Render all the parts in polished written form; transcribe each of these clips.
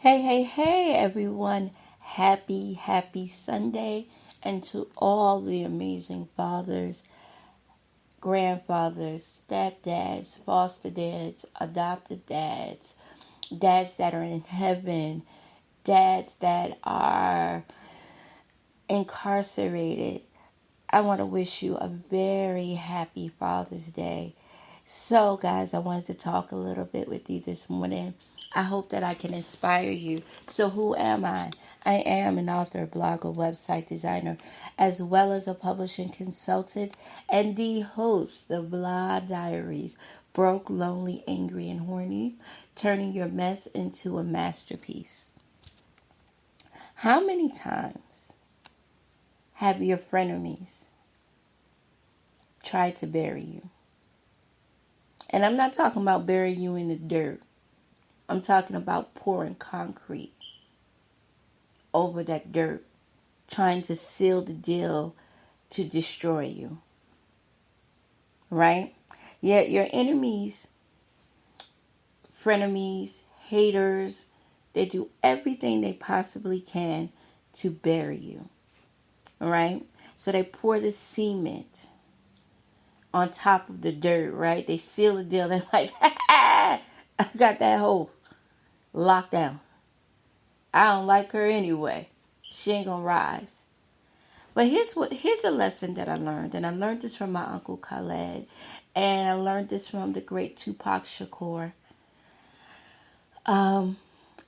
Hey, hey, hey, everyone. Happy Sunday. And to all the amazing fathers, grandfathers, stepdads, foster dads, adopted dads, dads that are in heaven, dads that are incarcerated. I want to wish you a very happy Father's Day. So, guys, I wanted to talk a little bit with you this morning. I hope that I can inspire you. So, who am I? I am an author, blogger, website designer, as well as a publishing consultant and the host of Blah Diaries. Broke, lonely, angry, and horny, turning your mess into a masterpiece. How many times have your frenemies tried to bury you? And I'm not talking about bury you in the dirt. I'm talking about pouring concrete over that dirt, trying to seal the deal to destroy you. Right? Yet your enemies, frenemies, haters, they do everything they possibly can to bury you. Right? So they pour the cement on top of the dirt, right? They seal the deal. They're like, I got that hole locked down. I don't like her anyway. She ain't gonna rise. But here's a lesson that I learned, and I learned this from my uncle Khaled, and I learned this from the great Tupac Shakur. Um,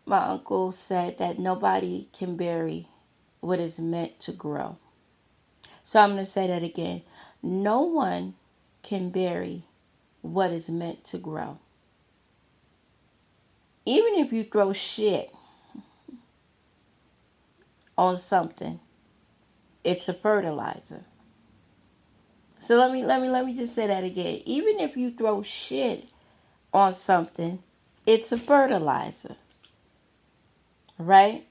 my uncle said that nobody can bury what is meant to grow. So I'm gonna say that again. No one can bury what is meant to grow. Even if you throw shit on something, it's a fertilizer. So let me just say that again. Even if you throw shit on something, it's a fertilizer. Right?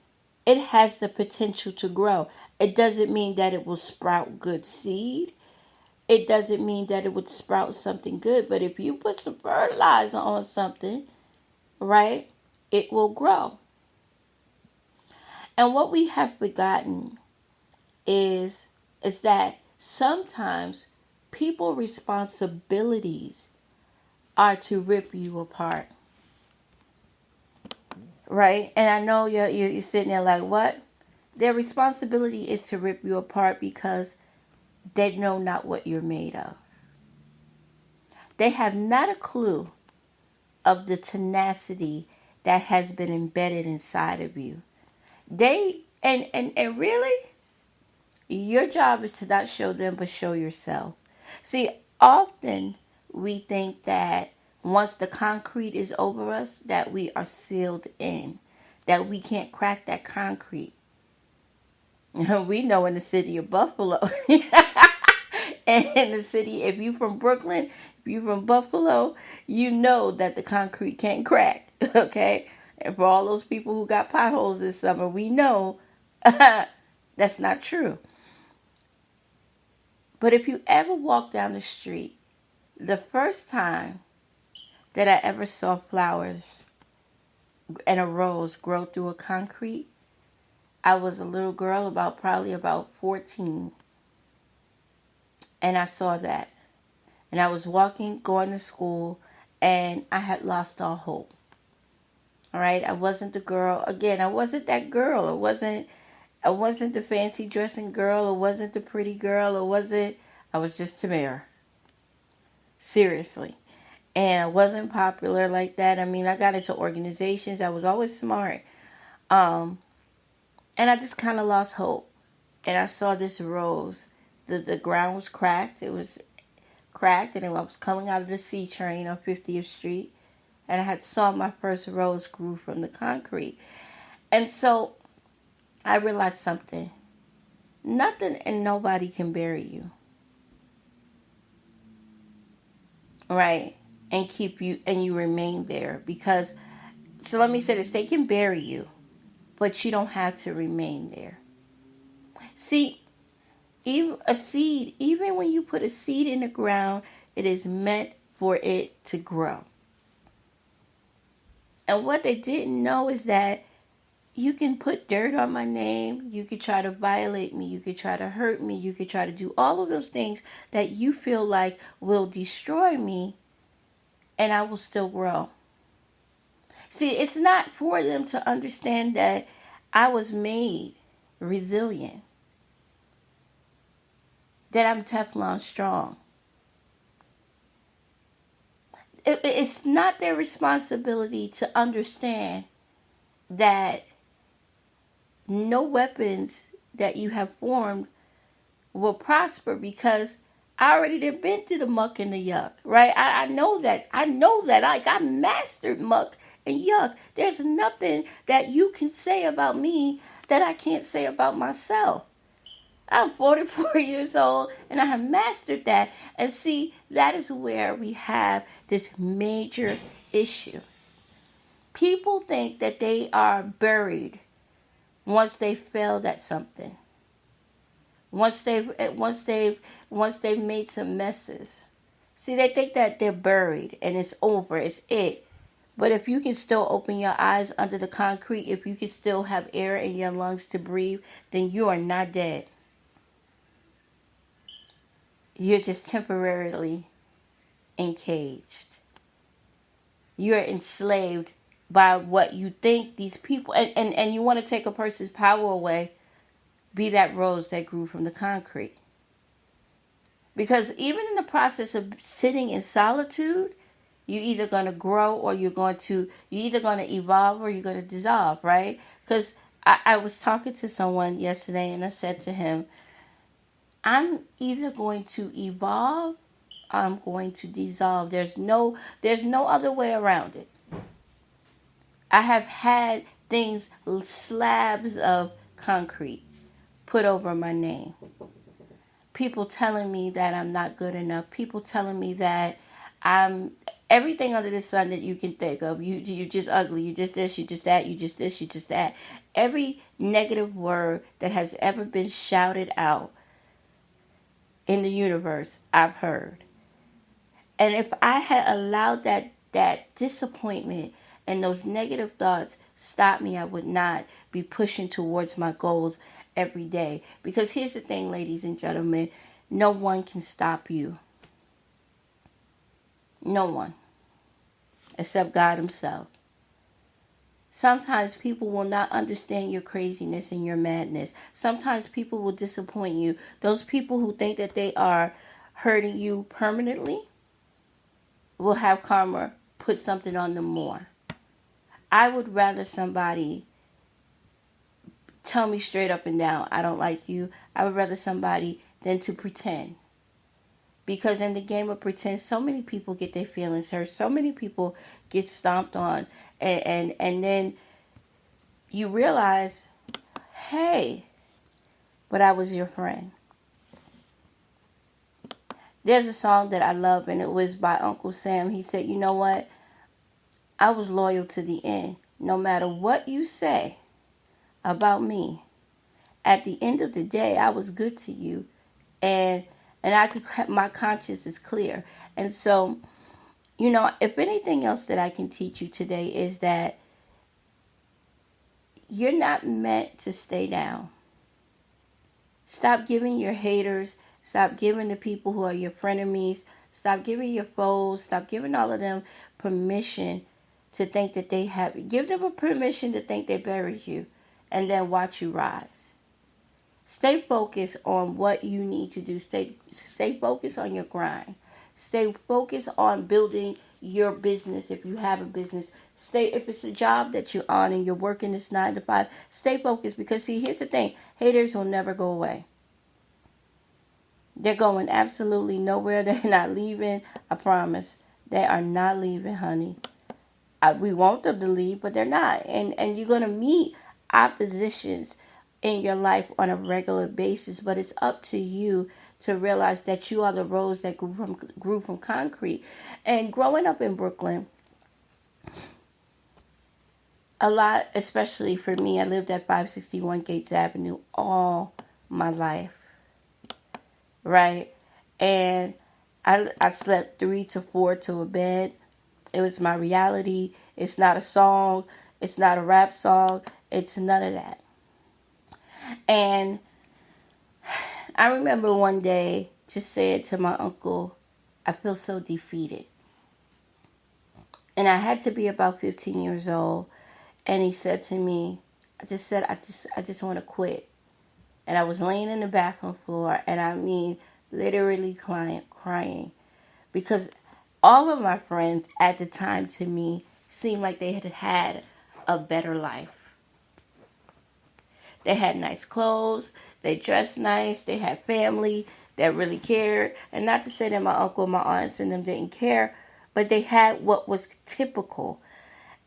It has the potential to grow. It doesn't mean that it will sprout good seed. It doesn't mean that it would sprout something good, but if you put some fertilizer on something, right, it will grow. And what we have forgotten is that sometimes people's responsibilities are to rip you apart. Right? And I know you're sitting there like, what? Their responsibility is to rip you apart because they know not what you're made of. They have not a clue of the tenacity that has been embedded inside of you. And really, your job is to not show them but show yourself. See, often we think that once the concrete is over us, that we are sealed in, that we can't crack that concrete. We know in the city of Buffalo, and in the city, if you from Brooklyn, if you from Buffalo, you know that the concrete can't crack. Okay, and for all those people who got potholes this summer, we know that's not true. But if you ever walk down the street, the first time that I ever saw flowers and a rose grow through a concrete, I was a little girl, probably about 14, and I saw that. And I was walking, going to school, and I had lost all hope. All right, I wasn't the girl. Again, I wasn't that girl. I wasn't the fancy dressing girl. I wasn't the pretty girl. I was just Tamara. Seriously. And I wasn't popular like that. I mean, I got into organizations. I was always smart. Um, and I just kind of lost hope. And I saw this rose. The ground was cracked. It was cracked, and I was coming out of the C train on 50th Street, and I had saw my first rose grew from the concrete. And so I realized something. Nothing and nobody can bury you. Right? And keep you, and you remain there. Because, so let me say this, they can bury you, but you don't have to remain there. See, even a seed, even when you put a seed in the ground, it is meant for it to grow. And what they didn't know is that You can put dirt on my name. You could try to violate me. You could try to hurt me. You could try to do all of those things that you feel like will destroy me, and I will still grow. See, it's not for them to understand that I was made resilient, that I'm Teflon strong. It's not their responsibility to understand that no weapons that you have formed will prosper, because I already done been through the muck and the yuck, right? I know that. I know that. Like, I mastered muck and yuck. There's nothing that you can say about me that I can't say about myself. I'm 44 years old and I have mastered that. And see, that is where we have this major issue. People think that they are buried once they failed at something. Once they've made some messes. See, they think that they're buried and it's over, it's it. But if you can still open your eyes under the concrete, if you can still have air in your lungs to breathe, then you are not dead. You're just temporarily encaged. You're enslaved by what you think these people, and you want to take a person's power away. Be that rose that grew from the concrete. Because even in the process of sitting in solitude, you're either going to grow or you're either going to evolve or you're going to dissolve, right? Because I was talking to someone yesterday and I said to him, I'm either going to evolve or I'm going to dissolve. There's no other way around it. I have had things, slabs of concrete put over my name. People telling me that I'm not good enough. People telling me that I'm everything under the sun that you can think of. You're just ugly. You just this. You just that. You just this. You just that. Every negative word that has ever been shouted out in the universe, I've heard. And if I had allowed that disappointment and those negative thoughts stop me, I would not be pushing towards my goals every day. Because here's the thing, ladies and gentlemen, no one can stop you. No one. Except God himself. Sometimes people will not understand your craziness and your madness. Sometimes people will disappoint you. Those people who think that they are hurting you permanently will have karma put something on them more. I would rather somebody tell me straight up and down, I don't like you. I would rather somebody than to pretend. Because in the game of pretend, so many people get their feelings hurt. So many people get stomped on. And then you realize, hey, but I was your friend. There's a song that I love, and it was by Uncle Sam. He said, you know what? I was loyal to the end. No matter what you say about me, at the end of the day, I was good to you. And my conscience is clear. And so, if anything else that I can teach you today is that you're not meant to stay down. Stop giving your haters, stop giving the people who are your frenemies, stop giving your foes, stop giving all of them permission to think that give them a permission to think they buried you, and then watch you rise. Stay focused on what you need to do. Stay focused on your grind. Stay focused on building your business if you have a business. If it's a job that you're on and you're working this 9 to 5, stay focused, because see, here's the thing. Haters will never go away. They're going absolutely nowhere. They're not leaving. I promise. They are not leaving, honey. We want them to leave, but they're not. And you're going to meet oppositions in your life on a regular basis, but it's up to you to realize that you are the rose that grew from concrete. And growing up in Brooklyn, a lot, especially for me, I lived at 561 Gates Avenue all my life, right? And I slept 3 to 4 to a bed. It was my reality. It's not a song. It's not a rap song. It's none of that. And I remember one day just saying to my uncle, I feel so defeated. And I had to be about 15 years old. And he said to me, I just want to quit. And I was laying in the bathroom floor, and I mean, literally crying. Because all of my friends at the time to me seemed like they had a better life. They had nice clothes, they dressed nice, they had family that really cared. And not to say that my uncle, my aunts, and them didn't care, but they had what was typical.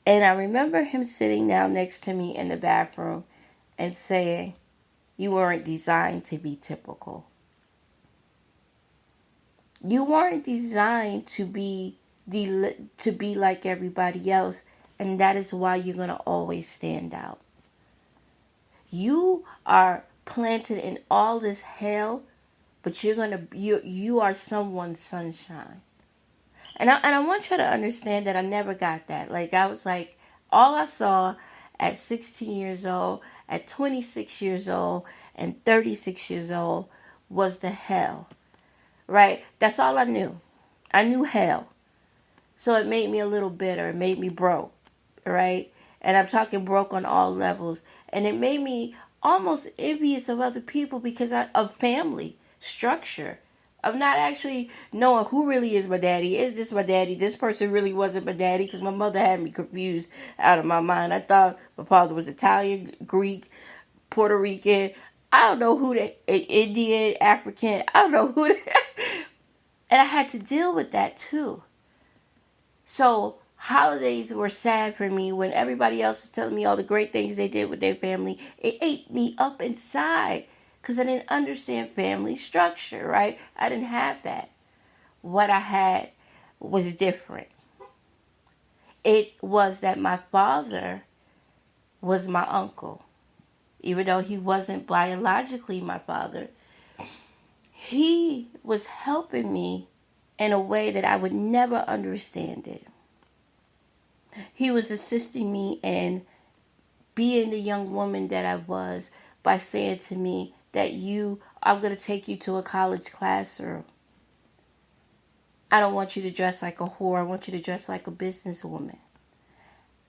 And I remember him sitting down next to me in the bathroom and saying, you weren't designed to be typical. You weren't designed to be like everybody else, and that is why you're going to always stand out. You are planted in all this hell, but you are someone's sunshine. And I want you to understand that I never got that. Like, I was like, all I saw at 16 years old, at 26 years old, and 36 years old was the hell. Right? That's all I knew. I knew hell. So it made me a little bitter. It made me broke. Right? And I'm talking broke on all levels. And it made me almost envious of other people because of family structure. Of not actually knowing who really is my daddy. Is this my daddy? This person really wasn't my daddy, because my mother had me confused out of my mind. I thought my father was Italian, Greek, Puerto Rican. I don't know who Indian, African. I don't know who and I had to deal with that too. So holidays were sad for me when everybody else was telling me all the great things they did with their family. It ate me up inside because I didn't understand family structure, right? I didn't have that. What I had was different. It was that my father was my uncle. Even though he wasn't biologically my father, he was helping me in a way that I would never understand it. He was assisting me in being the young woman that I was by saying to me that I'm going to take you to a college classroom. I don't want you to dress like a whore. I want you to dress like a businesswoman.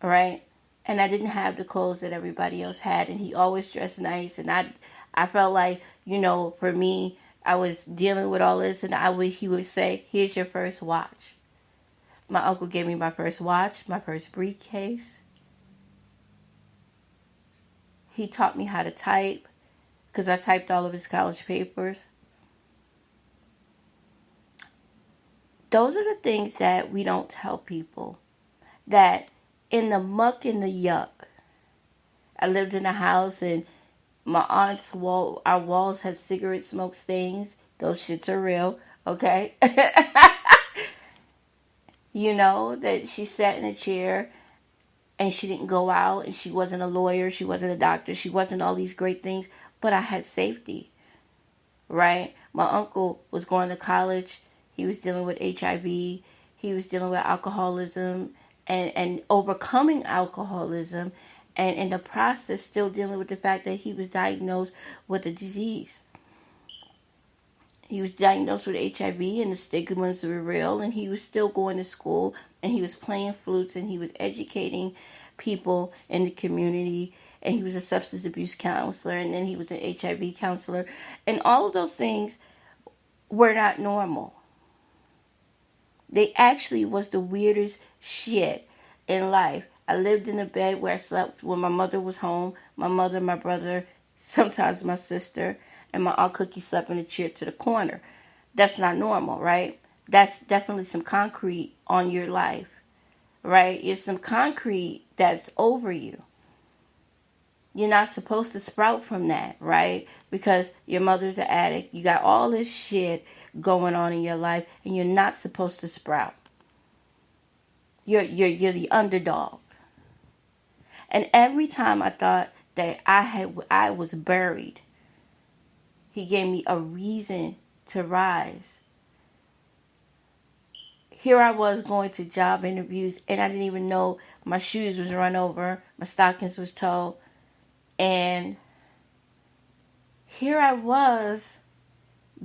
All right? And I didn't have the clothes that everybody else had. And he always dressed nice. And I felt like, for me, I was dealing with all this. And he would say, here's your first watch. My uncle gave me my first watch, my first briefcase. He taught me how to type because I typed all of his college papers. Those are the things that we don't tell people. That in the muck and the yuck, I lived in a house and my aunt's our walls had cigarette smoke stains. Those shits are real, okay? That she sat in a chair and she didn't go out, and she wasn't a lawyer, she wasn't a doctor, she wasn't all these great things, but I had safety, right? My uncle was going to college. He was dealing with HIV. He was dealing with alcoholism and overcoming alcoholism, and in the process still dealing with the fact that he was diagnosed with a disease. He was diagnosed with HIV, and the stigmas were real, and he was still going to school, and he was playing flutes, and he was educating people in the community, and he was a substance abuse counselor, and then he was an HIV counselor, and all of those things were not normal. They actually was the weirdest shit in life. I lived in a bed where I slept when my mother was home, my mother, my brother, sometimes my sister, and my Aunt Cookie slept in a chair to the corner. That's not normal, right? That's definitely some concrete on your life, right? It's some concrete that's over you. You're not supposed to sprout from that, right? Because your mother's an addict. You got all this shit going on in your life, and you're not supposed to sprout. You're the underdog. And every time I thought that I was buried, he gave me a reason to rise. Here I was going to job interviews, and I didn't even know my shoes was run over, my stockings was toe. And here I was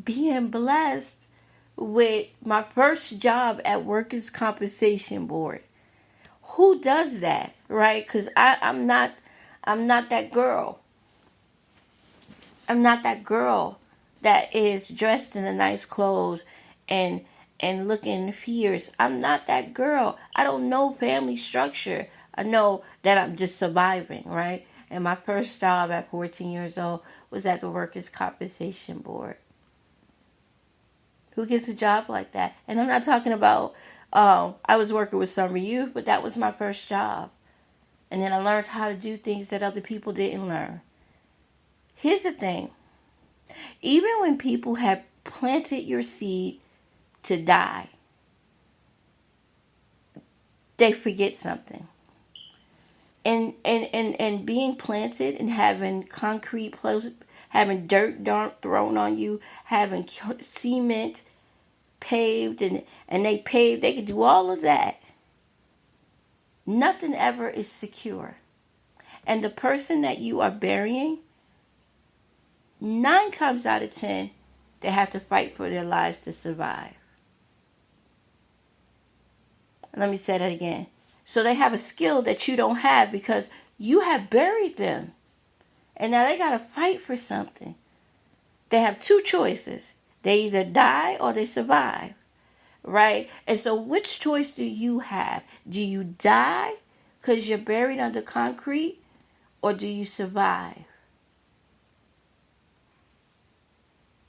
being blessed with my first job at Workers' Compensation Board. Who does that, right? Because I'm not that girl. I'm not that girl that is dressed in the nice clothes and looking fierce. I'm not that girl. I don't know family structure. I know that I'm just surviving, right? And my first job at 14 years old was at the Workers' Compensation Board. Who gets a job like that? And I'm not talking about, I was working with summer youth, but that was my first job. And then I learned how to do things that other people didn't learn. Here's the thing. Even when people have planted your seed to die, they forget something. And being planted and having having dirt thrown on you, having cement paved, and they could do all of that. Nothing ever is secure. And the person that you are burying, 9 times out of 10, they have to fight for their lives to survive. Let me say that again. So they have a skill that you don't have because you have buried them. And now they got to fight for something. They have 2 choices. They either die or they survive. Right? And so which choice do you have? Do you die because you're buried under concrete, or do you survive?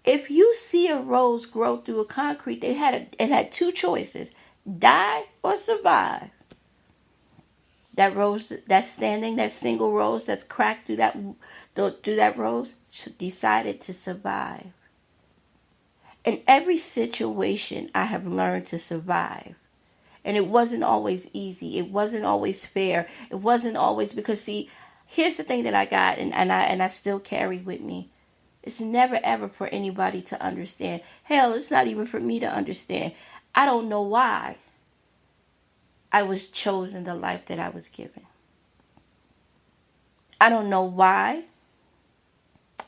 If you see a rose grow through a concrete, it had 2 choices: die or survive. That rose that's standing, that single rose that's cracked through that rose, decided to survive. In every situation, I have learned to survive. And it wasn't always easy. It wasn't always fair. It wasn't always, because see, here's the thing that I got, and I still carry with me. It's never ever for anybody to understand. Hell, it's not even for me to understand. I don't know why I was chosen the life that I was given. I don't know why.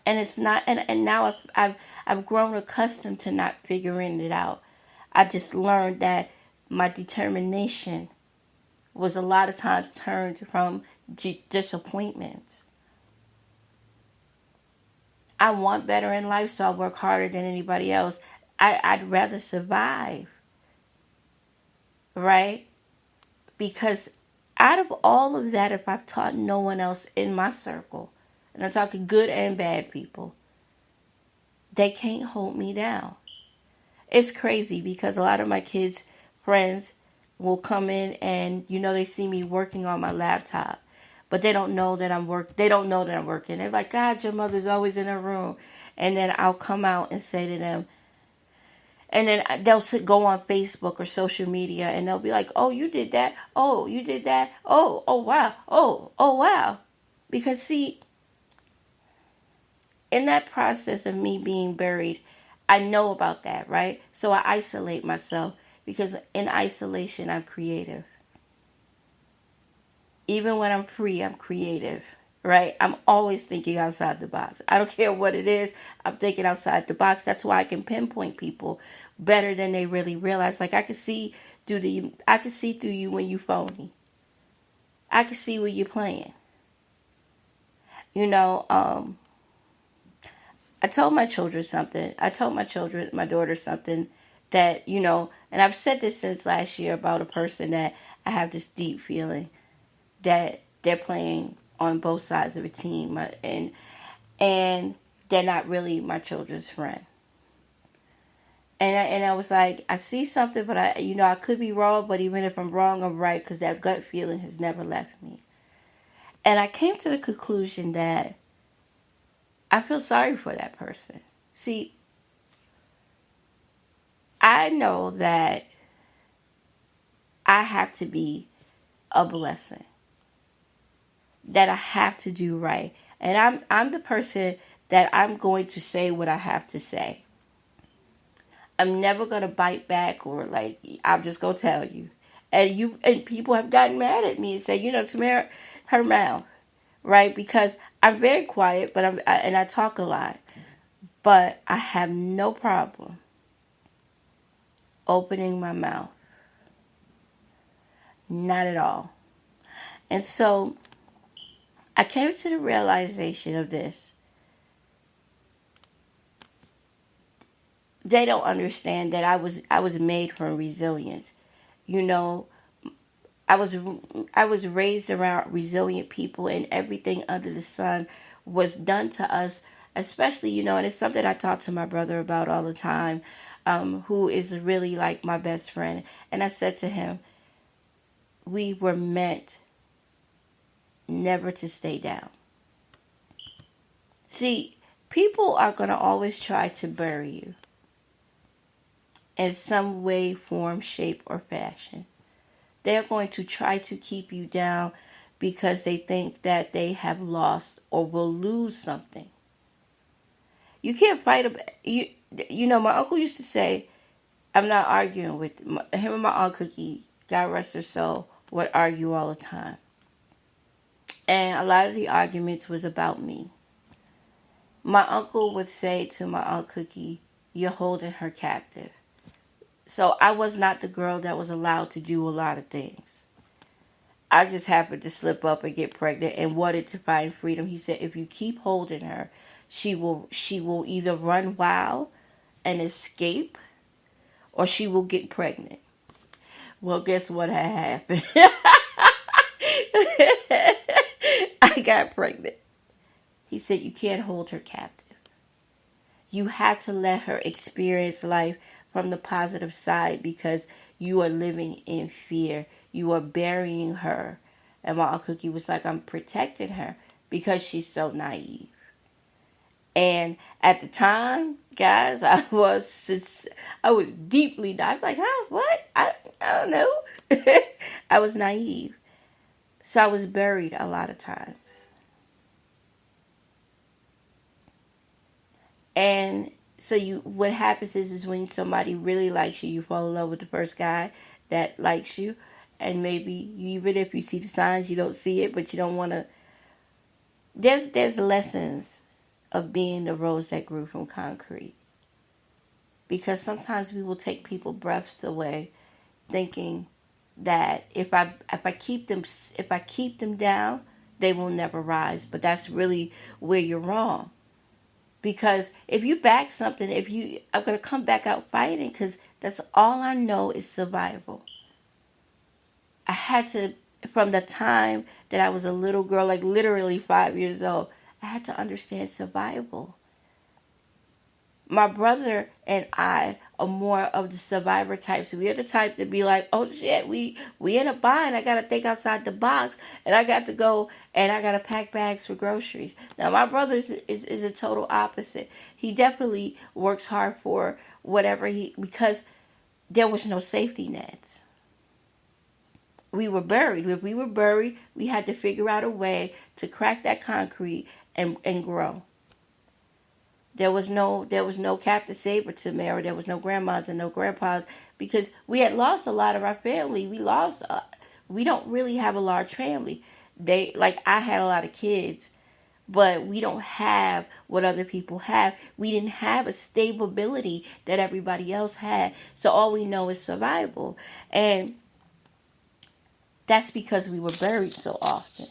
And it's not, and now I've grown accustomed to not figuring it out. I just learned that my determination was a lot of times turned from disappointments. I want better in life, so I work harder than anybody else. I'd rather survive, right? Because out of all of that, if I've taught no one else in my circle, and I'm talking good and bad people, they can't hold me down. It's crazy because a lot of my kids' friends will come in and they see me working on my laptop, but they don't know that I'm working. They're like, God, your mother's always in her room. And then I'll come out and say to them, and then they'll go on Facebook or social media and they'll be like, oh, you did that. Oh, you did that. Oh, wow. Oh, wow. Because see, in that process of me being buried, I know about that, right? So I isolate myself because in isolation, I'm creative. Even when I'm free, I'm creative, right? I'm always thinking outside the box. I don't care what it is. I'm thinking outside the box. That's why I can pinpoint people better than they really realize. Like I can see through you when you phony. I can see when you're playing. I told my children something. I told my daughter something that, and I've said this since last year about a person that I have this deep feeling that they're playing on both sides of a team, and they're not really my children's friend. And I was like, I see something, but I could be wrong, but even if I'm wrong, I'm right, because that gut feeling has never left me. And I came to the conclusion that I feel sorry for that person. See, I know that I have to be a blessing, that I have to do right. And I'm the person that I'm going to say what I have to say. I'm never going to bite back or I'm just going to tell you. And people have gotten mad at me and say, Tamara, her mouth, right? Because I'm very quiet, but and I talk a lot. But I have no problem opening my mouth. Not at all. And so I came to the realization of this. They don't understand that I was made from resilience. You know, I was I was raised around resilient people, and everything under the sun was done to us, especially, and it's something I talk to my brother about all the time, who is really like my best friend. And I said to him, we were meant never to stay down. See, people are going to always try to bury you in some way, form, shape, or fashion. They're going to try to keep you down because they think that they have lost or will lose something. You can't fight you. My uncle used to say, I'm not arguing with him and my Aunt Cookie, God rest her soul, would argue all the time. And a lot of the arguments was about me. My uncle would say to my Aunt Cookie, you're holding her captive. So I was not the girl that was allowed to do a lot of things. I just happened to slip up and get pregnant and wanted to find freedom. He said, if you keep holding her, she will either run wild and escape, or she will get pregnant. Well, guess what had happened? I got pregnant. He said, you can't hold her captive. You have to let her experience life from the positive side, because you are living in fear. You are burying her. And my Aunt Cookie was like, I'm protecting her because she's so naive. And at the time, guys, I was deeply naive. Like, huh? What? I don't know. I was naive. So I was buried a lot of times. And so what happens is when somebody really likes you, you fall in love with the first guy that likes you. And maybe even if you see the signs, you don't see it, but you don't want to. There's lessons of being the rose that grew from concrete. Because sometimes we will take people's breaths away, thinking that if I keep them down, they will never rise. But that's really where you're wrong. Because if you back something, I'm going to come back out fighting, because that's all I know is survival. I had to, from the time that I was a little girl, like literally 5 years old, I had to understand survival. My brother and I are more of the survivor types. We are the type to be like, oh shit, we in a bind. I got to think outside the box, and I got to go and I got to pack bags for groceries. Now my brother is a total opposite. He definitely works hard for whatever because there was no safety nets. We were buried. If we were buried, we had to figure out a way to crack that concrete and grow. There was no Captain Saber to marry. There was no grandmas and no grandpas, because we had lost a lot of our family. We don't really have a large family. I had a lot of kids, but we don't have what other people have. We didn't have a stability that everybody else had. So all we know is survival. And that's because we were buried so often.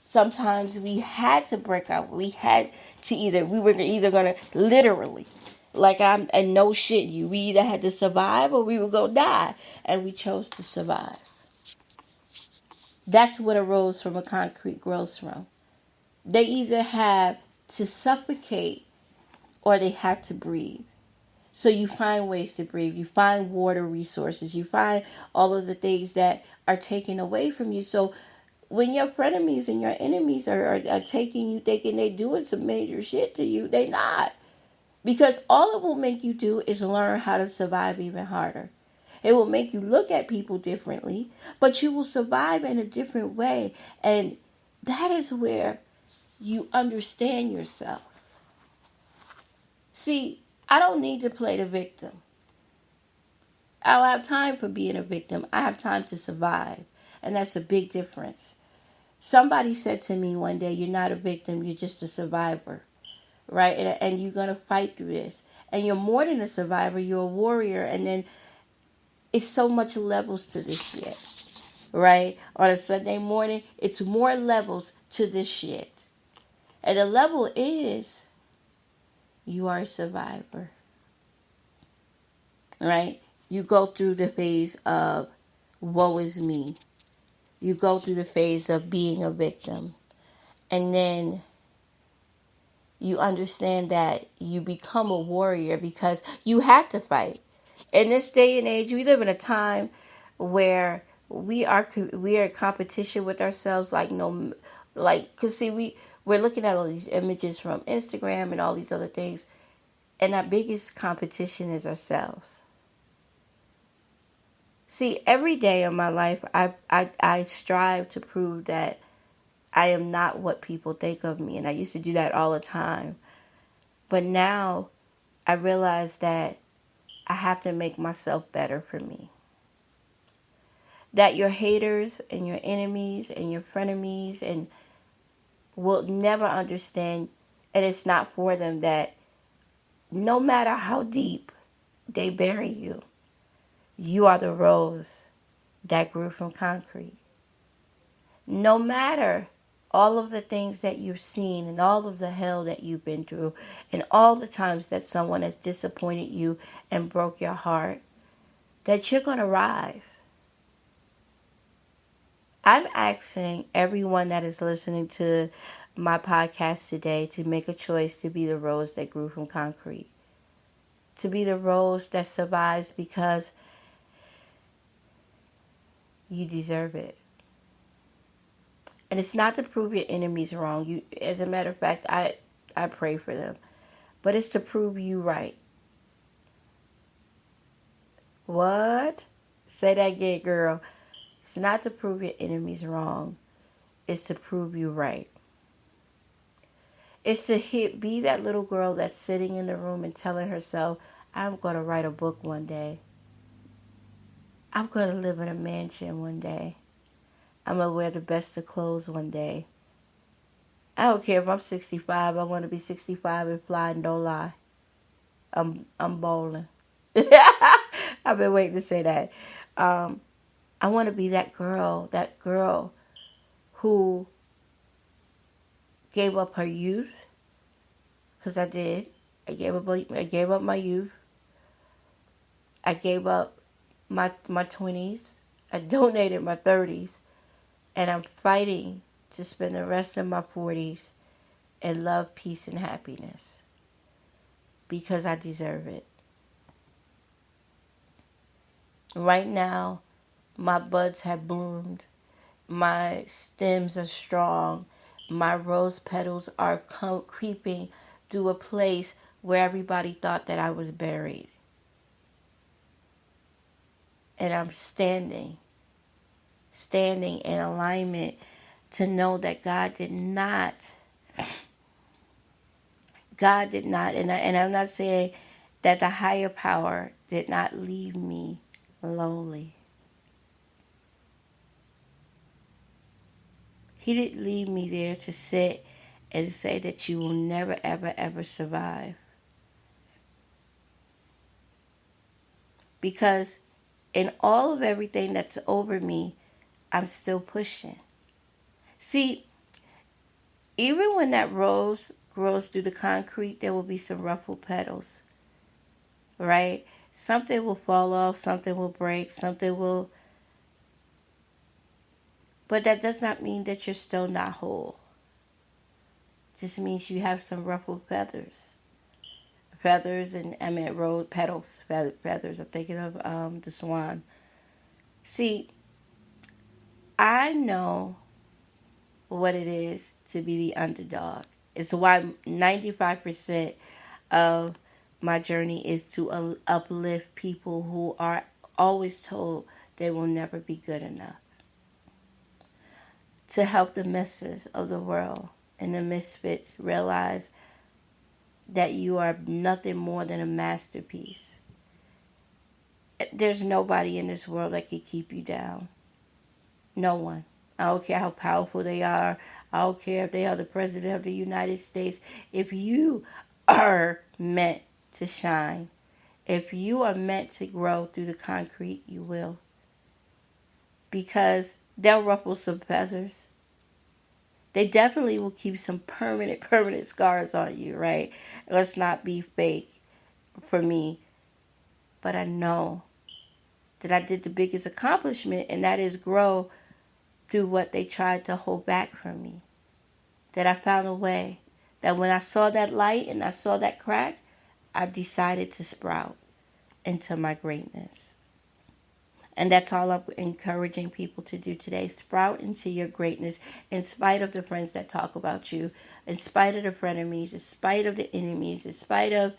Sometimes we had to break out. We were either going to literally, and no shit you, we either had to survive or we were going to die. And we chose to survive. That's what a rose from a concrete grows from. They either have to suffocate or they have to breathe. So you find ways to breathe. You find water resources. You find all of the things that are taken away from you. So when your frenemies and your enemies are taking you, thinking they doing some major shit to you, they not. Because all it will make you do is learn how to survive even harder. It will make you look at people differently, but you will survive in a different way. And that is where you understand yourself. See, I don't need to play the victim. I don't have time for being a victim. I have time to survive. And that's a big difference. Somebody said to me one day, "You're not a victim, you're just a survivor." Right? And you're going to fight through this. And you're more than a survivor, you're a warrior. And then it's so much levels to this shit. Right? On a Sunday morning, it's more levels to this shit. And the level is you are a survivor. Right? You go through the phase of woe is me. You go through the phase of being a victim. And then you understand that you become a warrior because you have to fight. In this day and age, we live in a time where we are in competition with ourselves, like no, like, cause see, we're looking at all these images from Instagram and all these other things, and our biggest competition is ourselves. See, every day of my life, I strive to prove that I am not what people think of me, and I used to do that all the time. But now I realize that I have to make myself better for me. That your haters and your enemies and your frenemies and will never understand, and it's not for them, that no matter how deep they bury you, you are the rose that grew from concrete. No matter all of the things that you've seen and all of the hell that you've been through and all the times that someone has disappointed you and broke your heart, that you're going to rise. I'm asking everyone that is listening to my podcast today to make a choice to be the rose that grew from concrete. To be the rose that survives because you deserve it. And it's not to prove your enemies wrong. You, as a matter of fact, I pray for them. But it's to prove you right. What? Say that again, girl. It's not to prove your enemies wrong. It's to prove you right. It's to be that little girl that's sitting in the room and telling herself, I'm going to write a book one day. I'm going to live in a mansion one day. I'm going to wear the best of clothes one day. I don't care if I'm 65. I want to be 65 and fly and don't lie. I'm bowling. I've been waiting to say that. I want to be that girl who gave up her youth, because I did. I gave up my youth. I gave up my 20s. I donated my 30s. And I'm fighting to spend the rest of my 40s in love, peace, and happiness. Because I deserve it. Right now, my buds have bloomed. My stems are strong. My rose petals are creeping through a place where everybody thought that I was buried. And I'm standing in alignment to know that God did not, and I'm not saying that the higher power did not leave me lonely. He didn't leave me there to sit and say that you will never, ever, ever survive. Because in all of everything that's over me, I'm still pushing. See, even when that rose grows through the concrete, there will be some ruffled petals, right? Something will fall off, something will break, but that does not mean that you're still not whole. It just means you have some ruffled feathers. Rose petals, feathers. I'm thinking of the swan. See, I know what it is to be the underdog. It's why 95% of my journey is to uplift people who are always told they will never be good enough. To help the messes of the world and the misfits realize that you are nothing more than a masterpiece. There's nobody in this world that can keep you down. No one. I don't care how powerful they are. I don't care if they are the president of the United States. If you are meant to shine, if you are meant to grow through the concrete, you will. Because they'll ruffle some feathers. They definitely will keep some permanent scars on you, right? Let's not be fake for me. But I know that I did the biggest accomplishment, and that is grow through what they tried to hold back from me. That I found a way. That when I saw that light and I saw that crack, I decided to sprout into my greatness. And that's all I'm encouraging people to do today. Sprout into your greatness in spite of the friends that talk about you, in spite of the frenemies, in spite of the enemies, in spite of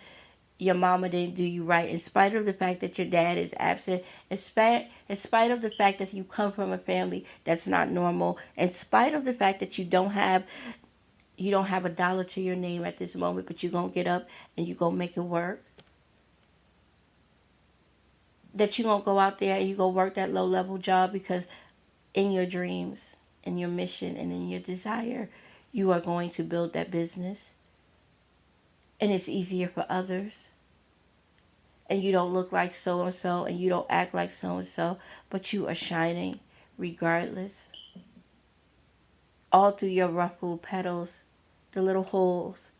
your mama didn't do you right, in spite of the fact that your dad is absent, in spite of the fact that you come from a family that's not normal, in spite of the fact that you don't have a dollar to your name at this moment, but you're going to get up and you're going to make it work. That you're going to go out there and you're going to work that low-level job because in your dreams, in your mission, and in your desire, you are going to build that business. And it's easier for others. And you don't look like so-and-so and you don't act like so-and-so, but you are shining regardless. All through your ruffled petals, the little holes,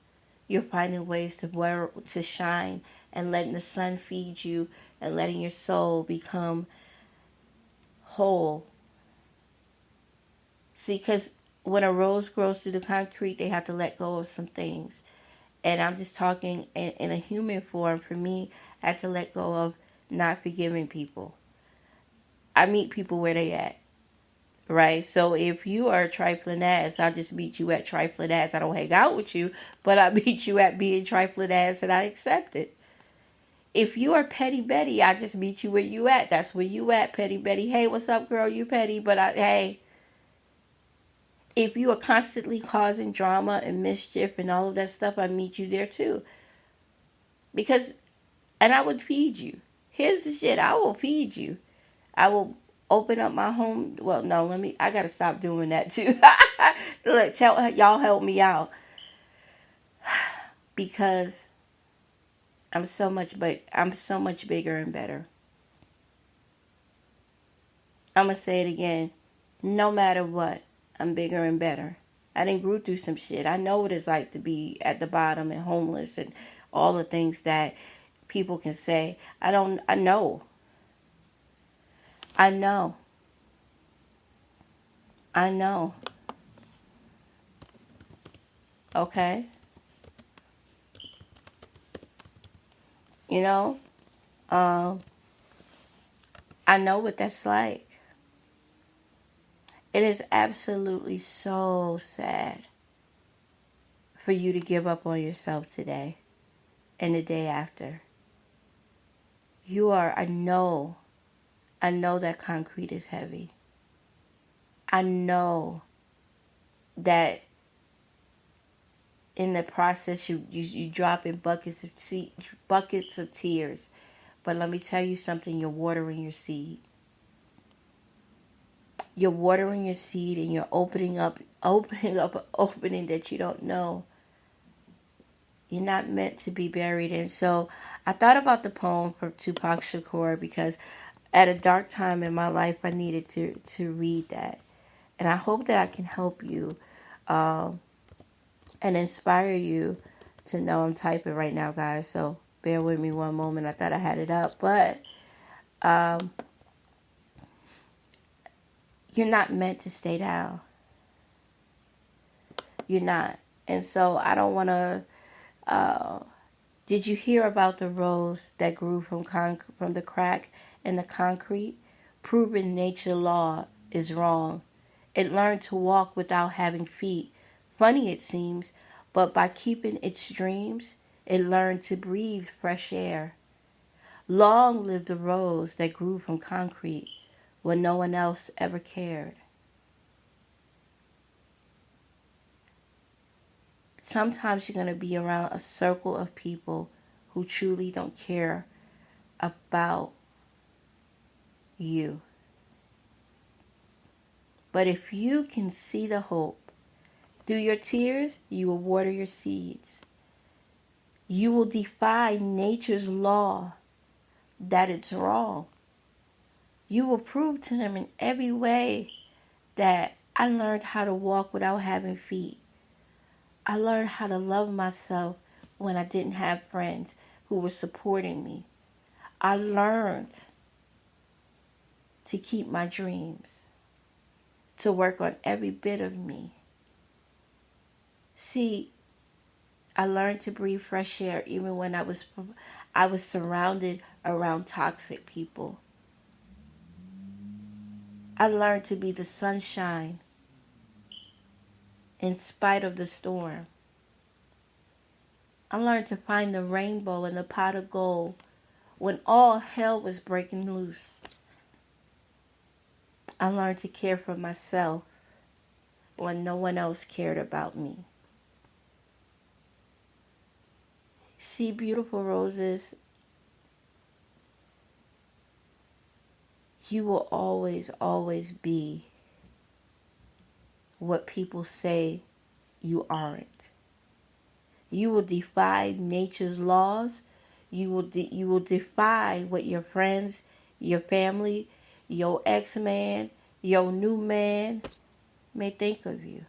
you're finding ways to shine and letting the sun feed you and letting your soul become whole. See, because when a rose grows through the concrete, they have to let go of some things. And I'm just talking in a human form. For me, I had to let go of not forgiving people. I meet people where they at, right? So if you are a trifling ass, I'll just meet you at trifling ass. I don't hang out with you, but I meet you at being trifling ass and I accept it. If you are petty Betty, I just meet you where you at. That's where you at, petty Betty. Hey, what's up, girl? You petty, but hey. If you are constantly causing drama and mischief and all of that stuff, I meet you there too. And I would feed you. Here's the shit, I will feed you. I will open up my home. Well, no, I gotta stop doing that too. Look, y'all help me out. Because I'm so much bigger and better. I'm gonna say it again. No matter what, I'm bigger and better. I done grew through some shit. I know what it's like to be at the bottom and homeless and all the things that people can say. I know. I know. Okay? You know? I know what that's like. It is absolutely so sad for you to give up on yourself today and the day after. I know that concrete is heavy. I know that in the process you drop in buckets of tears. But let me tell you something, you're watering your seed. You're watering your seed and you're opening up an opening that you don't know. You're not meant to be buried in. So I thought about the poem from Tupac Shakur because at a dark time in my life I needed to read that. And I hope that I can help you and inspire you to know. I'm typing right now, guys, so bear with me one moment. I thought I had it up, but you're not meant to stay down. You're not. And so I don't want to... did you hear about the rose that grew from the crack in the concrete? Proven nature law is wrong. It learned to walk without having feet. Funny it seems, but by keeping its dreams, it learned to breathe fresh air. Long live the rose that grew from concrete when no one else ever cared. Sometimes you're going to be around a circle of people who truly don't care about you. But if you can see the hope, through your tears, you will water your seeds. You will defy nature's law that it's wrong. You will prove to them in every way that I learned how to walk without having feet. I learned how to love myself when I didn't have friends who were supporting me. I learned to keep my dreams, to work on every bit of me. See, I learned to breathe fresh air even when I was surrounded around toxic people. I learned to be the sunshine in spite of the storm. I learned to find the rainbow in the pot of gold when all hell was breaking loose. I learned to care for myself when no one else cared about me. See, beautiful roses, you will always, always be what people say you aren't. You will defy nature's laws. You will defy what your friends, your family, your ex-man, your new man may think of you.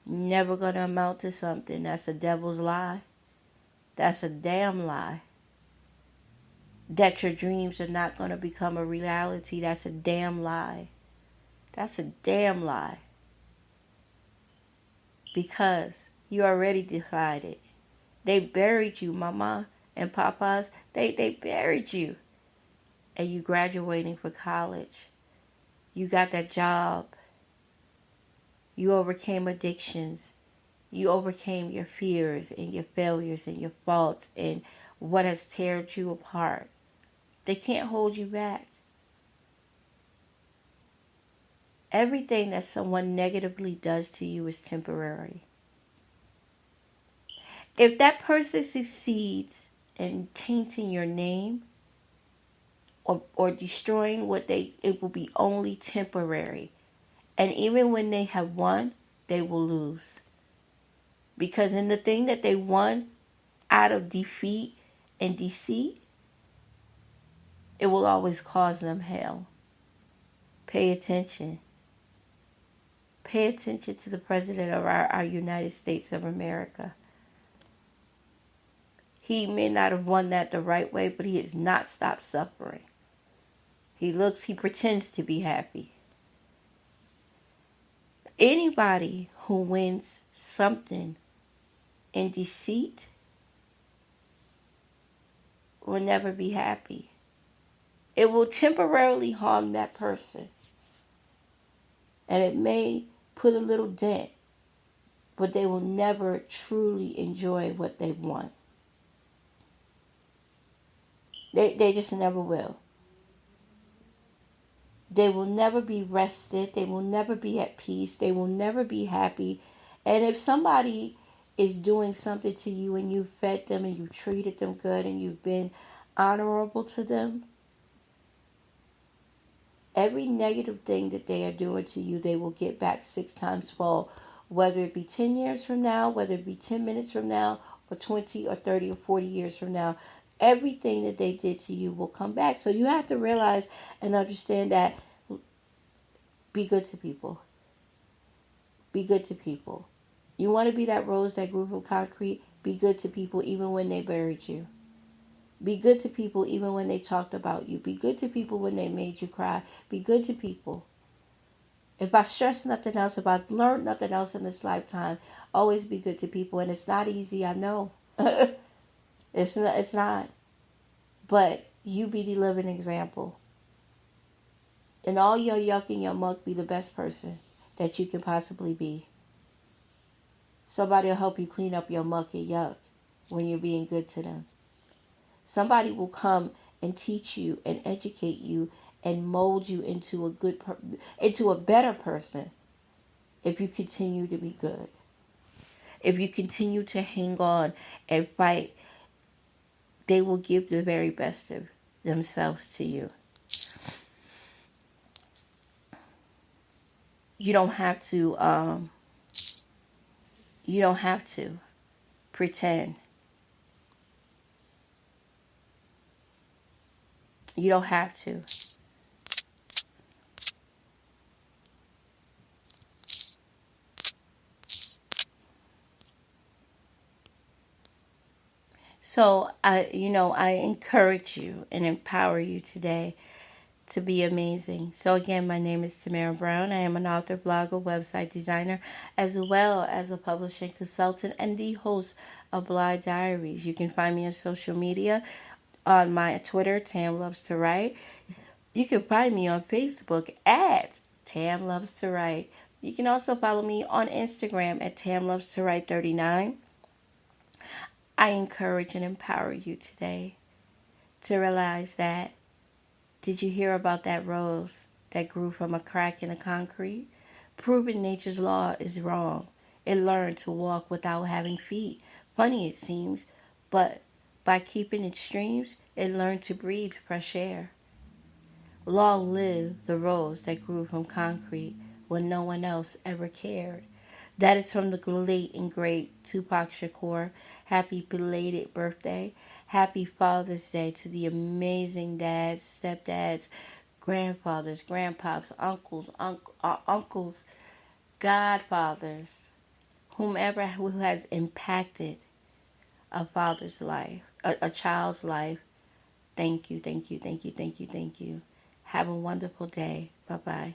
Never gonna amount to something. That's a devil's lie. That's a damn lie. That your dreams are not gonna become a reality. That's a damn lie. That's a damn lie. Because you already defied it. They buried you, mama and papas. They buried you. And you graduating for college. You got that job. You overcame addictions. You overcame your fears and your failures and your faults and what has torn you apart. They can't hold you back. Everything that someone negatively does to you is temporary. If that person succeeds in tainting your name or destroying it will be only temporary. And even when they have won, they will lose. Because in the thing that they won out of defeat and deceit, it will always cause them hell. Pay attention. Pay attention to the President of our United States of America. He may not have won that the right way, but he has not stopped suffering. He pretends to be happy. Anybody who wins something in deceit will never be happy. It will temporarily harm that person. And it may put a little dent, but they will never truly enjoy what they've won. They just never will. They will never be rested. They will never be at peace. They will never be happy. And if somebody is doing something to you and you've fed them and you've treated them good and you've been honorable to them, every negative thing that they are doing to you, they will get back 6 times fold. Whether it be 10 years from now, whether it be 10 minutes from now, or 20 or 30 or 40 years from now, everything that they did to you will come back. So you have to realize and understand that be good to people. Be good to people. You want to be that rose that grew from concrete? Be good to people even when they buried you. Be good to people even when they talked about you. Be good to people when they made you cry. Be good to people. If I stress nothing else, if I've learned nothing else in this lifetime, always be good to people. And it's not easy, I know. It's not. But you be the living example. And all your yuck and your muck, be the best person that you can possibly be. Somebody will help you clean up your muck and yuck when you're being good to them. Somebody will come and teach you and educate you and mold you into a better person if you continue to be good. If you continue to hang on and fight, they will give the very best of themselves to you. You don't have to. You don't have to pretend. You don't have to. So I encourage you and empower you today to be amazing. So again, my name is Tamara Brown. I am an author, blogger, website designer, as well as a publishing consultant and the host of Blog Diaries. You can find me on social media on my Twitter, Tam Loves to Write. You can find me on Facebook at Tam Loves to Write. You can also follow me on Instagram at Tam Loves to Write 39. I encourage and empower you today to realize that, did you hear about that rose that grew from a crack in the concrete? Proving nature's law is wrong. It learned to walk without having feet. Funny it seems, but by keeping its streams, it learned to breathe fresh air. Long live the rose that grew from concrete when no one else ever cared. That is from the late and great Tupac Shakur. Happy belated birthday. Happy Father's Day to the amazing dads, stepdads, grandfathers, grandpops, uncles, godfathers, whomever who has impacted a father's life, a child's life. Thank you, thank you, thank you, thank you, thank you. Have a wonderful day. Bye bye.